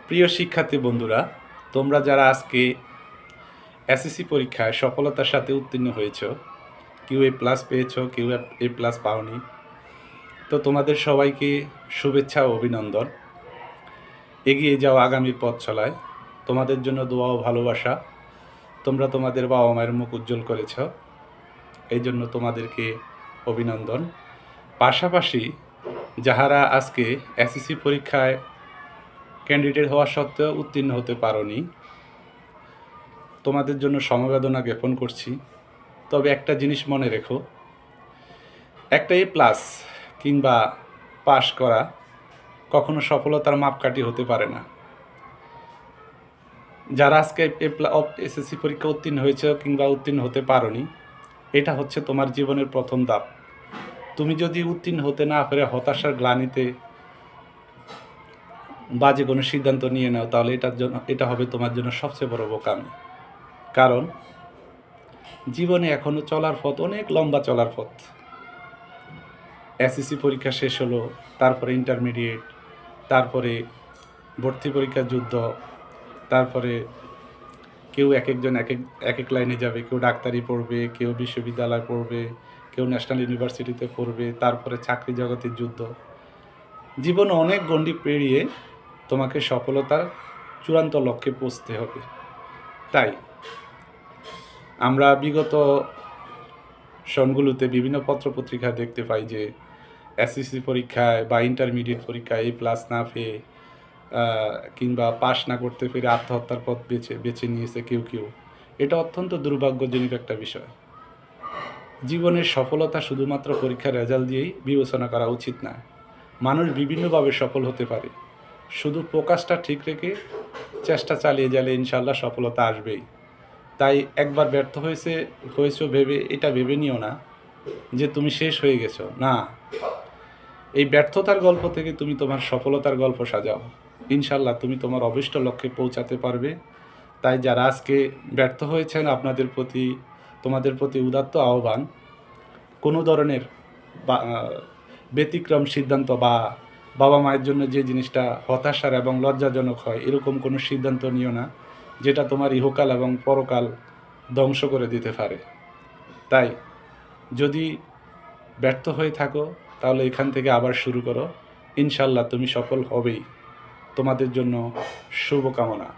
প্রিয় শিক্ষার্থী বন্ধুরা, তোমরা যারা আজকে এসএসসি পরীক্ষায় সফলতার সাথে উত্তীর্ণ হয়েছ, কেউ A+ পেয়েছ, কেউ A+ পাওনি, তো তোমাদের সবাইকে শুভেচ্ছা ও অভিনন্দন। এগিয়ে যাও আগামীর পথ চলায়। তোমাদের জন্য দোয়া ও ভালোবাসা। তোমরা তোমাদের বাবা মায়ের মুখ উজ্জ্বল করেছ, এই জন্য তোমাদেরকে অভিনন্দন। পাশাপাশি যাহারা আজকে এসএসসি পরীক্ষায় ক্যান্ডিডেট হওয়া সত্ত্বেও উত্তীর্ণ হতে পারোনি, তোমাদের জন্য সমবেদনা জ্ঞাপন করছি। তবে একটা জিনিস মনে রেখো, একটা A+ কিংবা পাশ করা কখনো সফলতার মাপকাঠি হতে পারে না। যারা আজকে এসএসসি পরীক্ষা উত্তীর্ণ হয়েছে কিংবা উত্তীর্ণ হতে পারোনি, এটা হচ্ছে তোমার জীবনের প্রথম ধাপ। তুমি যদি উত্তীর্ণ হতে না পারে হতাশার গ্লানিতে বাজে কোনো সিদ্ধান্ত নিয়ে নাও, তাহলে এটা হবে তোমার জন্য সবচেয়ে বড় বোকামি। কারণ জীবনে এখনও চলার পথ অনেক লম্বা, চলার পথ। এসএসসি পরীক্ষা শেষ হলো, তারপরে ইন্টারমিডিয়েট, তারপরে ভর্তি পরীক্ষার যুদ্ধ, তারপরে কেউ একজন এক এক লাইনে যাবে। কেউ ডাক্তারি পড়বে, কেউ বিশ্ববিদ্যালয় পড়বে, কেউ ন্যাশনাল ইউনিভার্সিটিতে পড়বে, তারপরে চাকরি জগতের যুদ্ধ। জীবনে অনেক গণ্ডি পেরিয়ে তোমাকে সফলতার চূড়ান্ত লক্ষ্যে পৌঁছতে হবে। তাই আমরা বিগত সনগুলোতে বিভিন্ন পত্রপত্রিকা দেখতে পাই যে এসএসসি পরীক্ষায় বা ইন্টারমিডিয়েট পরীক্ষায় A+ না পেয়ে কিংবা পাশ না করতে পেরে আত্মহত্যার পথ বেছে নিয়েছে কেউ। এটা অত্যন্ত দুর্ভাগ্যজনক একটা বিষয়। জীবনের সফলতা শুধুমাত্র পরীক্ষার রেজাল্ট দিয়েই বিবেচনা করা উচিত না। মানুষ বিভিন্নভাবে সফল হতে পারে। শুধু ফোকাসটা ঠিক রেখে চেষ্টা চালিয়ে গেলে ইনশাল্লাহ সফলতা আসবেই। তাই একবার ব্যর্থ হয়েছো ভেবে এটা ভেবে নিও না যে তুমি শেষ হয়ে গেছো। না, এই ব্যর্থতার গল্প থেকে তুমি তোমার সফলতার গল্প সাজাও। ইনশাল্লাহ তুমি তোমার অভীষ্ট লক্ষ্যে পৌঁছাতে পারবে। তাই যারা আজকে ব্যর্থ হয়েছেন, তোমাদের প্রতি উদাত্ত আহ্বান, কোনো ধরনের ব্যতিক্রম সিদ্ধান্ত বা বাবা মায়ের জন্য যে জিনিসটা হতাশার এবং লজ্জাজনক হয়, এরকম কোনো সিদ্ধান্ত নিও না যেটা তোমার ইহকাল এবং পরকাল ধ্বংস করে দিতে পারে। তাই যদি ব্যর্থ হয়ে থাকো, তাহলে এখান থেকে আবার শুরু করো। ইনশাল্লাহ তুমি সফল হবেই। তোমাদের জন্য শুভকামনা।